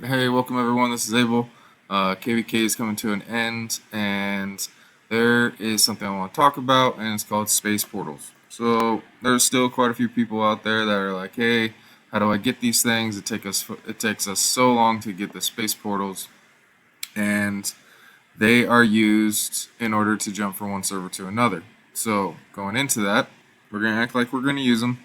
Hey, welcome everyone. This is Abel. KVK is coming to an end, and there is something I want to talk about, and it's called space portals. So there's still quite a few people out there that are like, "Hey, how do I get these things? It takes us so long to get the space portals," and they are used in order to jump from one server to another. So going into that, we're gonna act like we're gonna use them.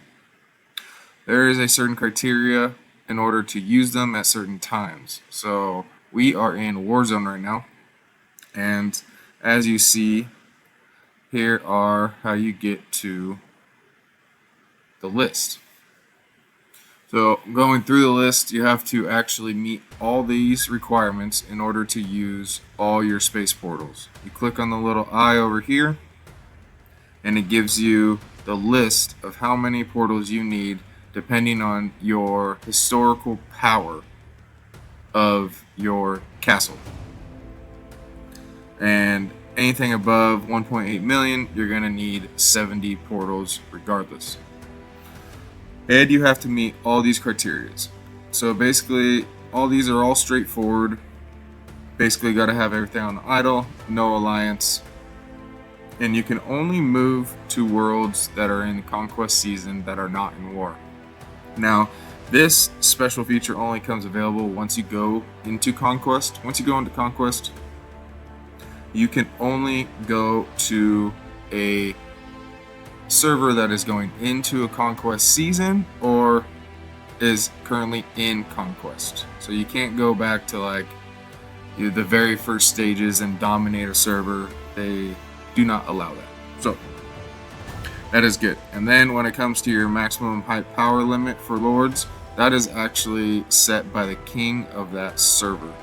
There is a certain criteria in order to use them at certain times. So we are in Warzone right now, and as you see, here are how you get to the list. So going through the list, you have to actually meet all these requirements in order to use all your space portals. You click on the little eye over here, and it gives you the list of how many portals you need depending on your historical power of your castle. And anything above 1.8 million, you're going to need 70 portals regardless. And you have to meet all these criteria. So basically, all these are all straightforward. Basically, got to have everything on idle, no alliance, and you can only move to worlds that are in conquest season that are not in war. Now, this special feature only comes available once you go into conquest. Once you go into conquest, you can only go to a server that is going into a conquest season or is currently in conquest. So you can't go back to like the very first stages and dominate a server. They do not allow that. So that is good. And then when it comes to your maximum height power limit for lords, that is actually set by the king of that server.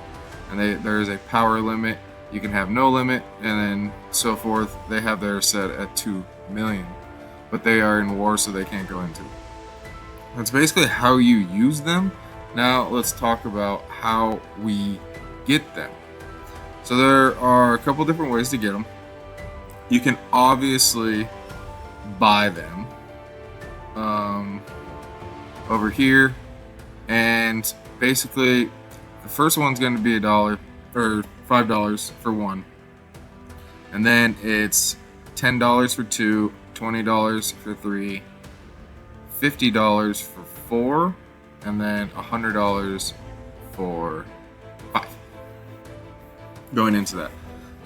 And there is a power limit. You can have no limit, and then so forth. They have theirs set at 2 million, but they are in war, so they can't go into it. That's basically how you use them. Now let's talk about how we get them. So there are a couple different ways to get them. You can obviously buy them over here, and basically the first one's going to be $1 or $5 for one, and then it's $10 for two, $20 for three, $50 for four, and then $100 for five. Going into that,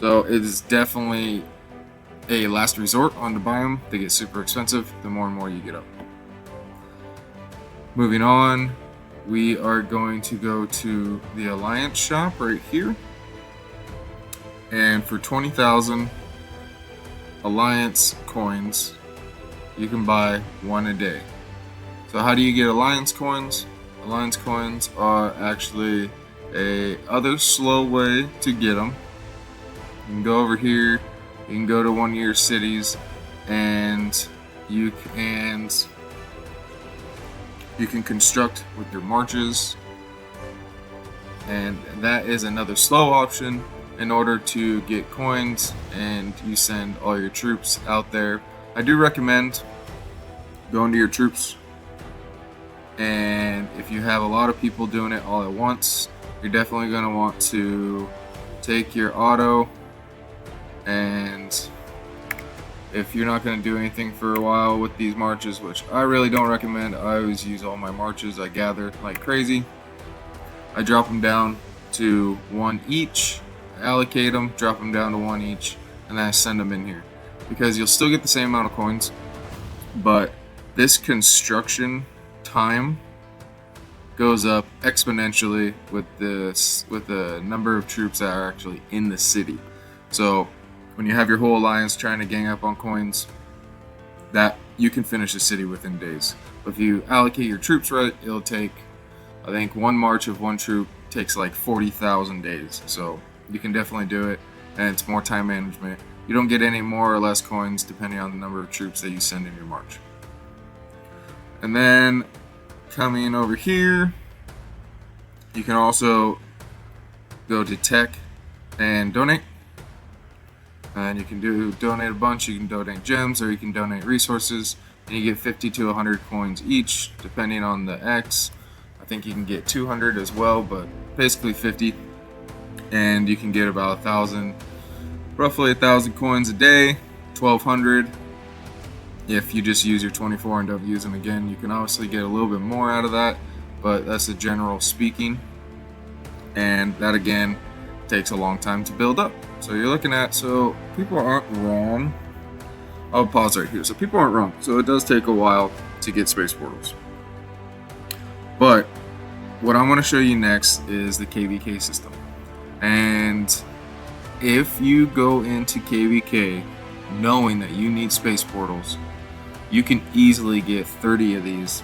so it is definitely a last resort on to buy them. They get super expensive the more and more you get up. Moving on, we are going to go to the Alliance shop right here, and for 20,000 Alliance coins, you can buy one a day. So how do you get Alliance coins? Alliance coins are actually a other slow way to get them. You can go over here, you can go to one of your cities, and you can construct with your marches, and that is another slow option in order to get coins, and you send all your troops out there. I do recommend going to your troops, and if you have a lot of people doing it all at once, you're definitely going to want to take your auto, and if you're not going to do anything for a while with these marches, which I really don't recommend, I always use all my marches. I gather like crazy. I drop them down to one each, allocate them, drop them down to one each, and then I send them in here, because you'll still get the same amount of coins, but this construction time goes up exponentially with the number of troops that are actually in the city. So when you have your whole alliance trying to gang up on coins, that you can finish the city within days. But if you allocate your troops right, it'll take, I think, one march of one troop takes like 40,000 days. So you can definitely do it, and it's more time management. You don't get any more or less coins depending on the number of troops that you send in your march. And then coming over here, you can also go to tech and donate. And you can donate a bunch. You can donate gems, or you can donate resources, and you get 50 to 100 coins each, depending on the X. I think you can get 200 as well, but basically 50. And you can get about 1,000, roughly 1,000 coins a day, 1,200. If you just use your 24 and don't use them again, you can obviously get a little bit more out of that, but that's the general speaking. And that again takes a long time to build up. So you're looking at, so people aren't wrong. I'll pause right here. So people aren't wrong. So it does take a while to get space portals. But what I'm going to show you next is the KVK system. And if you go into KVK knowing that you need space portals, you can easily get 30 of these,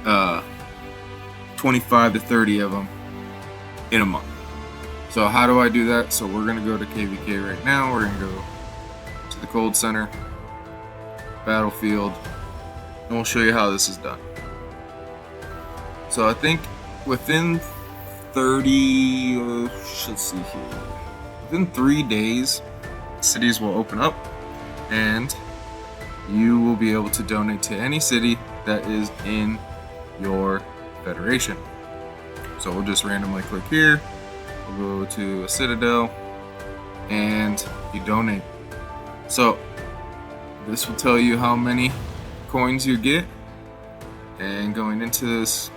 25 to 30 of them in a month. So how do I do that? So we're going to go to KVK right now. We're going to go to the Cold Center, Battlefield, and we'll show you how this is done. So I think within 30, let's see here, within 3 days, cities will open up and you will be able to donate to any city that is in your federation. So we'll just randomly click here, we'll go to a citadel, and you donate. So this will tell you how many coins you get, and going into this,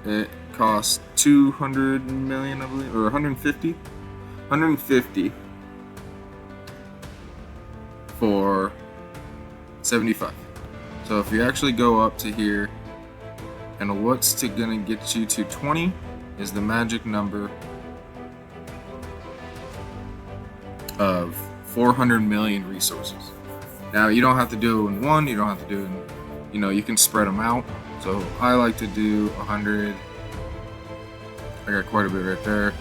it costs 200 million, I believe, or 150 for 75. So if you actually go up to here, and what's gonna get you to 20 is the magic number of 400 million resources. Now you don't have to do it in one, you don't have to do it in, you can spread them out. So I like to do 100. I got quite a bit right there.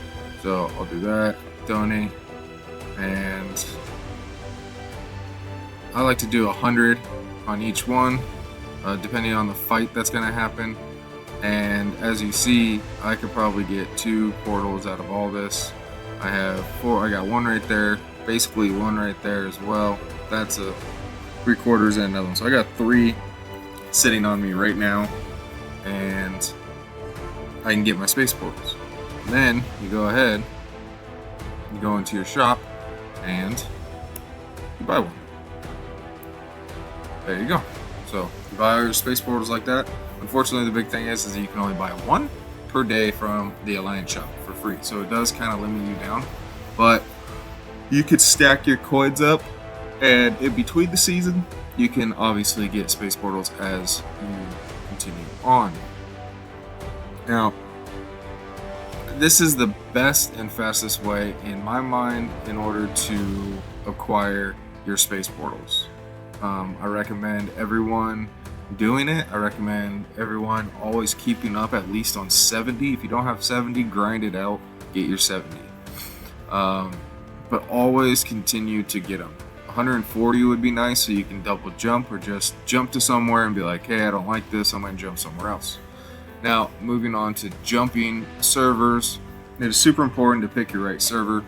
So I'll do that, donate, and I like to do 100 on each one, depending on the fight that's gonna happen. And as you see, I could probably get 2 portals out of all this. I have 4, I got 1 right there, basically 1 right there as well. That's a 3/4 and another one. So I got 3 sitting on me right now, and I can get my space portals. And then you go ahead, you go into your shop, and you buy one. There you go. So you buy your space portals like that. Unfortunately, the big thing is that you can only buy 1 per day from the Alliance shop for free. So it does kind of limit you down, but you could stack your coins up, and in between the season, you can obviously get space portals as you continue on. Now, this is the best and fastest way in my mind in order to acquire your space portals. I recommend everyone doing it. I recommend everyone always keeping up at least on 70. If you don't have 70, grind it out, get your 70. But always continue to get them. 140 would be nice, so you can double jump or just jump to somewhere and be like, hey, I don't like this, I'm gonna jump somewhere else. Now, moving on to jumping servers, it is super important to pick your right server.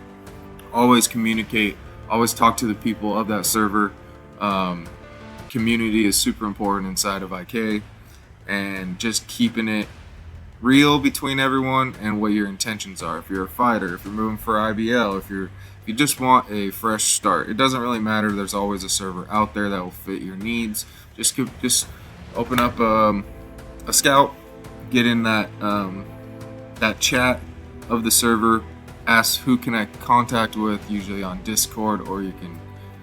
Always communicate, always talk to the people of that server. Community is super important inside of IK, and just keeping it real between everyone and what your intentions are. If you're a fighter, if you're moving for IBL, if you just want a fresh start, it doesn't really matter. There's always a server out there that will fit your needs. Just open up a scout, get in that that chat of the server, ask who can I contact with, usually on Discord, or you can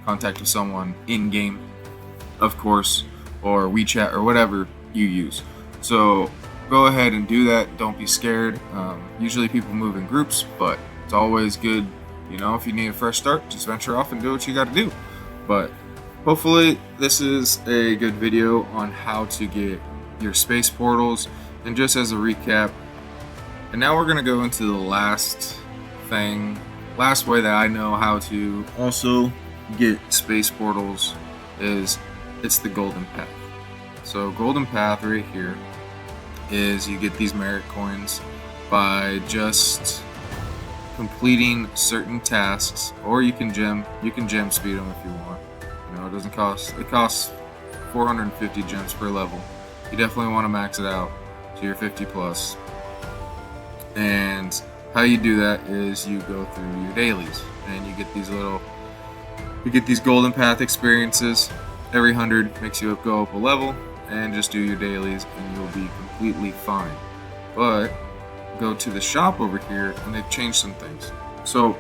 contact with someone in game, of course, or WeChat or whatever you use. So go ahead and do that. Don't be scared. Usually people move in groups, but it's always good, if you need a fresh start, just venture off and do what you got to do. But hopefully this is a good video on how to get your space portals. And just as a recap, and now we're going to go into the last way that I know how to also get space portals is it's the golden path. So golden path right here is you get these merit coins by just completing certain tasks, or you can gem speed them if you want. It doesn't cost, it costs 450 gems per level. you definitely want to max it out to your 50 plus. And how you do that is you go through your dailies, and you get these golden path experiences. Every 100 makes you go up a level, and just do your dailies and you'll be completely fine. But go to the shop over here and they've changed some things. So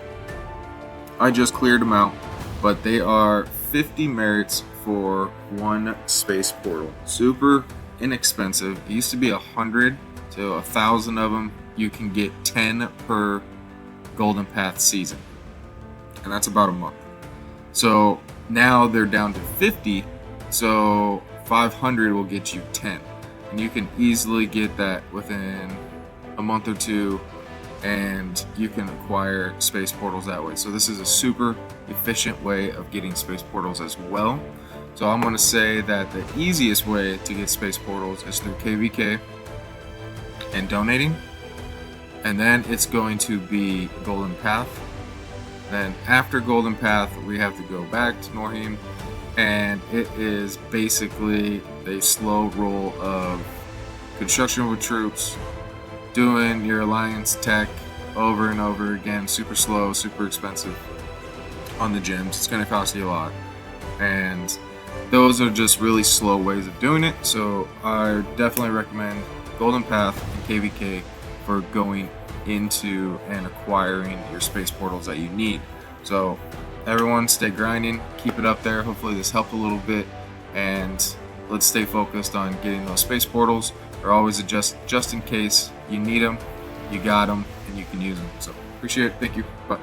I just cleared them out, but they are 50 merits for one space portal. Super inexpensive. It used to be 100 to 1,000 of them. You can get 10 per golden path season, and that's about a month. So now they're down to 50, so 500 will get you 10, and you can easily get that within a month or two, and you can acquire space portals that way. So this is a super efficient way of getting space portals as well. So I'm going to say that the easiest way to get space portals is through KVK and donating, and then it's going to be Golden Path. Then after Golden Path, we have to go back to Norheim, and it is basically a slow roll of construction with troops, doing your alliance tech over and over again, super slow, super expensive on the gyms. It's going to cost you a lot, and those are just really slow ways of doing it. So I definitely recommend Golden Path and KVK for going into and acquiring your space portals that you need. So everyone, stay grinding, keep it up there. Hopefully this helped a little bit, and let's stay focused on getting those space portals. They're always just in case you need them, you got them, and you can use them. So appreciate it. Thank you. Bye.